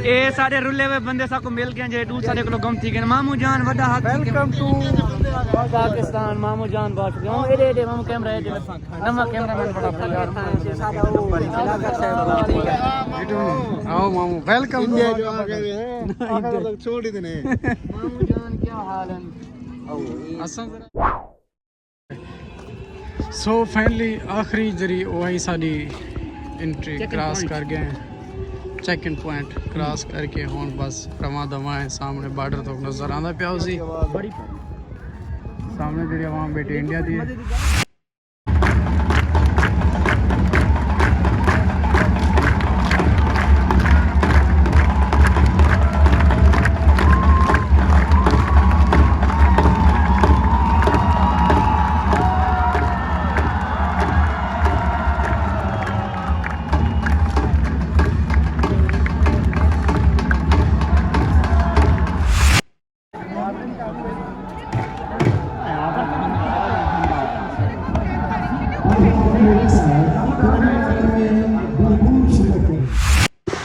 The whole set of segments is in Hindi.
ए सारे रुले हुए बंदे साको मिल गए जे दूर सारे को गम थी गए मामू जान वड्डा हाथ वेलकम टू पाकिस्तान मामू जान बात गयो एडे एडे मामू कैमरा एडे नवा कैमरामैन बड़ा प्यार सादा वो आओ मामू वेलकम इंडिया जो आ गए हैं आखिर तक छोड़ ही देने मामू जान क्या हाल है सो फाइनली आखिरी जरी वही साडी एंट्री क्रॉस कर गए चेक इन पॉइंट क्रॉस करके हुन बस रवा दवा है सामने बॉर्डर तो नजर आंदा पिया उसी सामने जड़ी वहां बेटे इंडिया दी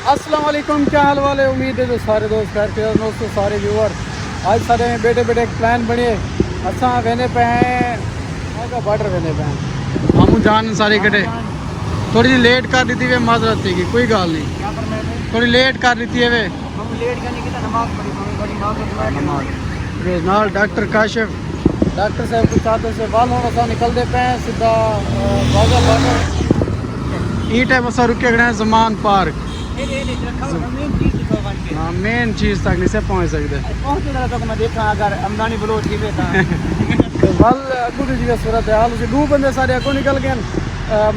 अस्सलाम वालेकुम क्या हाल वाले उम्मीद है जो सारे दोस्त खैर के दोस्तों सारे व्यूअर आज सारे बेटे बेटे एक प्लान बने असा वेने पे हैं वाहगा बॉर्डर वेने पे हैं मामू जान सारे इकट्ठे थोड़ी लेट कर दी थी वे माजरत थी कोई गाल नहीं थोड़ी लेट कर दी थी वे नाल डॉक्टर काशिफ डॉक्टर साहब के चाहते से बाल होना सा निकलते पे हैं सीधा वाहगा बॉर्डर ई टाइम असा रुके गए जमान पार्क हाँ मेन चीज तक नहीं से पहुंच सकते मैं देखा अगर अमदानी बलोच की वल अगू जी सूरत हाल उसे दो बंदे सारे अगू निकल गए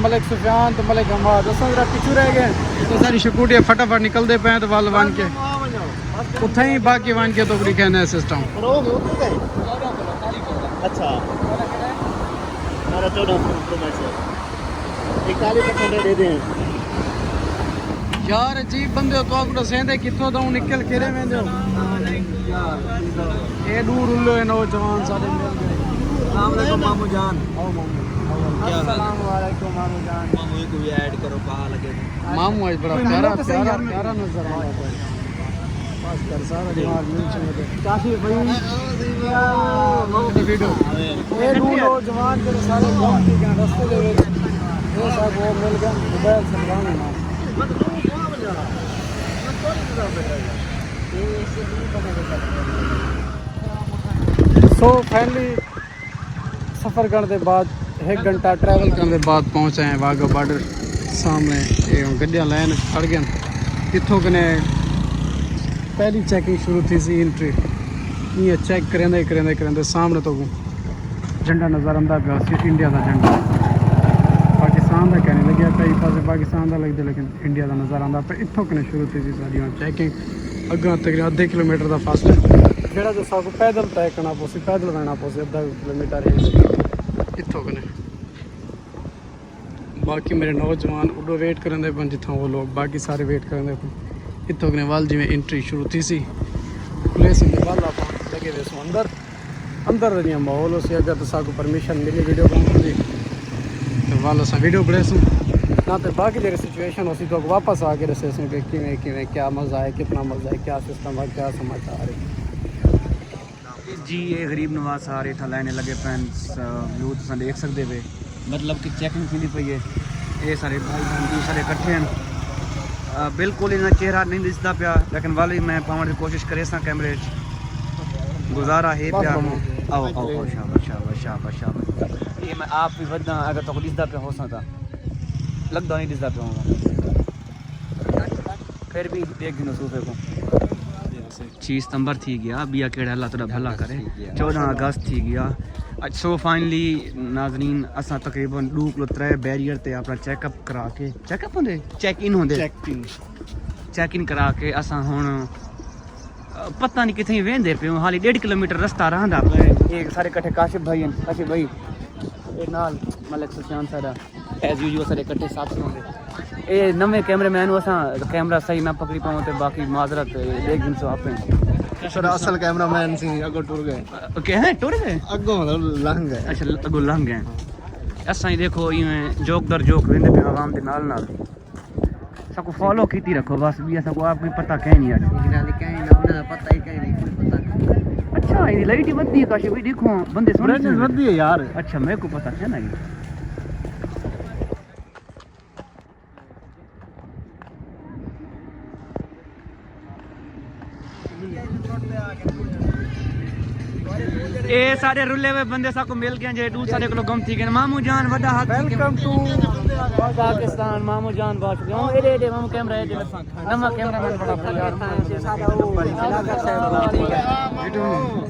मलिक सुफियान तो मलिक हमाद दस जरा पिछू रह गए तो सारी शकुटिया फटाफट निकलते पे तो वल वन के उठे ही बाकी वन के तो बड़ी कहना है सिस्टम अच्छा हमारा 14% दे दें यार अजीब बंदे हो तो आप दसेंदे कितों तो निकल के रे वेंदे हो ए दूर उल्लो है नौजवान सारे मिल गए अस्सलाम वालेकुम मामू जान आओ मामू अस्सलाम वालेकुम मामू जान मामू को भी ऐड करो कहां लगे मामू आज बड़ा प्यारा प्यारा प्यारा नजर आ रहा है बस कर सारा दिमाग मिल चुके काफी भाई वीडियो ए दूर नौजवान के सारे बहुत ही रास्ते ले गए वो सब वो मिल गए मोबाइल से बनाने ना सो फाइनली सफ़र करने के बाद 1 घंटा ट्रैवल करने के बाद पहुँचे हैं वाहगा बॉर्डर सामने गड्डियाँ लाइन खड़ गए इतों कने पहली चेकिंग शुरू थी सी एंट्री ये चेक करेंदे सामने तो झंडा नज़र आंदा पिया इंडिया का झंडा पाकिस्तान का कहने लगे कई पास पाकिस्तान का लगते लेकिन इंडिया का नज़र आता पर इतों कने शुरू थी सारी चेकिंग अगर तकरीबन आधे किलोमीटर का फासला जोड़ा जो साको पैदल तय करना पोसी पैदल रहना पोसी आधा किलोमीटर इतों कने बाकी मेरे नौजवान उडो वेट करेंदे बन जिथा वो लोग बाकी सारे वेट करेंदे इतों कने वाल जिमें एंट्री शुरू थी सी प्लेस में वाल आप लगे वे सो अंदर रही माहौल से अगर तो साको परमिशन मिली वीडियो बनाने तो वालों से वीडियो बड़े सू ना तो बाकी जगह सिचुएशन हो सी तो वापस आके रसे सू कि किवें क्या मज़ा है कितना मज़ा है क्या सिस्टम है क्या समाचार है जी ये गरीब नवाज सारे था लाइने लगे पैन व्यू तुम देख सकते पे मतलब कि चेकिंग थी पई है ये सारे भाई बहन सारे इकट्ठे हैं बिल्कुल इन्हें चेहरा नहीं दिसता पिया लेकिन वाली मैं पावन की कोशिश करे सा कैमरे गुजारा है पिया आओ आओ शाबाश शाबाश शाबाश शाबाश ये मैं आप भी वदा अगर तो दिसदा पे हो सकता लगता नहीं दिसदा पे होगा फिर भी देख गिनो सूफे को 6 सितंबर थी गया बिया केड़ा अल्लाह ताला भला करे 14 अगस्त थी गया अच्छा सो फाइनली नाजरीन असा तकरीबन 2 किलो 3 बैरियर ते अपना चेकअप करा के चेकअप होंदे चेक इन होंदे चेक इन करा के असा हुन पता नहीं कितने वेंदे पे हाली 1.5 किलोमीटर रास्ता रहा एक सारे इकट्ठे काशिफ भाई एक नाल मलिक सुफियान सारा एज यूजुअल सारे इकट्ठे साथी होंगे ये नवे कैमरे मैन असा कैमरा सही ना पकड़ी पाऊँ तो बाकी माजरत देख दिन सो आप सर असल कैमरामैन सी अगो टुर गए ओके हैं टुर गए अगो मतलब लंघ गए अच्छा अगो लंघ गए असा ही देखो इवें जोक दर जोक वेंदे पे आवाम दे नाल को फॉलो कीती रखो बस भी ऐसा को आपको पता कहीं नहीं आ पता ही कहीं नहीं। अच्छा ये लाइट ही बंदी है काश भी देखो बंदे सोने ब्राइटनेस बंदी है यार। अच्छा मेरे को पता है ना ये ए सारे रुले हुए बंदे साको मिल गए जे दूसरे को गम थी गए मामू जान वड्डा हाथ वेलकम टू पाकिस्तान मामू जान पहुंच गए हूं एडे एडे मामू कैमरा एडे नवा कैमरामैन बड़ा प्यार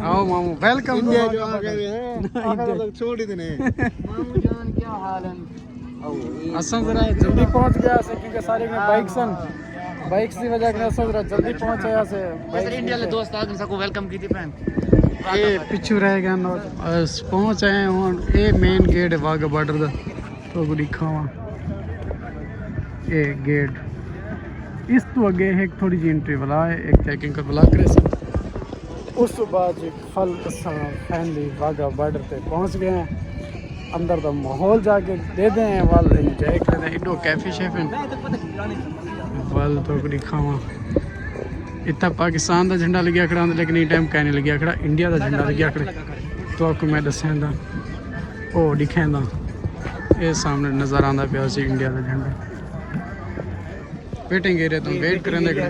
आओ मामू वेलकम इंडिया जो आ गए हैं छोड़ ही देने। मामू जान क्या हाल है असन जरा जल्दी पहुंच गया से क्योंकि सारे में बाइक्स की वजह से असन जरा जल्दी पहुंच गया से सर इंडिया के दोस्त आ सबको वेलकम की थी फ्रेंड ये पिछू रह गया ना पहुंच आए हुन ये मेन गेट है वाघा बॉर्डर दा तो को दिखावा ये गेट इस तो आगे एक थोड़ी जी एंट्री वाला है एक चेकिंग का ब्लॉक करे सब उस तो बाद फल फैमिली वाघा बॉर्डर पे पहुंच गए हैं अंदर का माहौल जाके दे दें वाल एंजॉय कर रहे हैं कैफे शेफ वाल तो को दिखावा इतना पाकिस्तान का झंडा लगे खड़ा लेकिन ये टाइम कहने लगे खड़ा इंडिया का झंडा लगे खड़ा तो आपको मैं दसेंदा ओ दिखेंदा ये सामने नज़र आंदा पिया सी इंडिया का झंडा वेटिंग एरिया तुम वेट करेंदे खड़े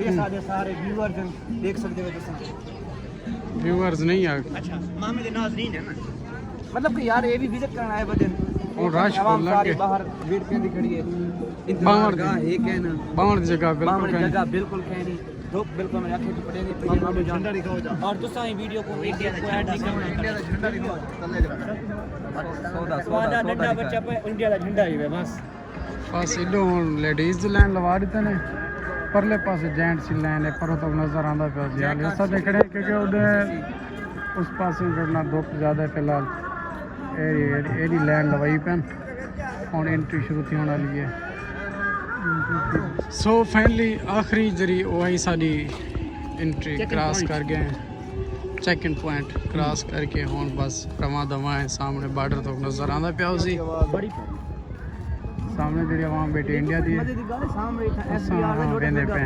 ये सारे व्यूअर्स देख सकते हो तुम व्यूअर्स नहीं आ अच्छा मामे दे नाज़रीन है ना मतलब कि यार ये भी विजिट करना है बदन और राश आवाम लग सारी गए बाहर वेट करने खड़ी है बाहर इंतजार का एक है ना बाहर की जगह बाहर बिल्कुल जगह बिल्कुल कहनी धूप बिल्कुल मेरी आंखें की पड़ेगी तो मामू झंडा दिखाओ जा और दूसरा ही वीडियो को इंडिया को ऐड नहीं करना इंडिया का झंडा दिखाओ तल्ले जरा सोदा डंडा बच्चा पे इंडिया का झंडा ही है बस इधो लेडीज लाइन लवा देते ने परले पास जेंट्स की लाइन है पर तो नजर आंदा पिया सी हाल ऐसा देखड़े क्योंकि उधर उस पास करना धूप ज़्यादा है फिलहाल एरी लाइन लवाई पैन और एंट्री शुरू थी होने वाली है सो फाइनली आखिरी जरी वही साड़ी एंट्री क्रॉस कर गए हैं चेक इन पॉइंट क्रॉस करके हुन बस रवा दवा है सामने बॉर्डर तो नजर आंदा पिया उसी सामने जड़ी आवाम बेटे इंडिया दी वेंदे पे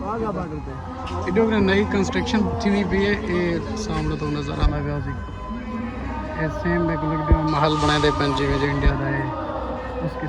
वाघा बॉर्डर पे इधर नई कंस्ट्रक्शन थी पी है ये सामने तो नजर आंदा पिया उसी ये सेम में लगदे महल बनाए दे पेन जिवें जो इंडिया दा है उसके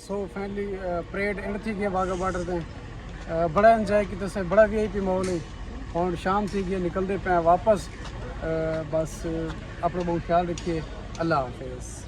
सो फाइनली परेड एंड थी गया वाघा बॉर्डर पे बड़ा इंजॉय किया से बड़ा VIP माहौल है और शाम थी गई निकलते पे वापस बस अपना बहुत ख्याल रखिए अल्लाह हाफिज़।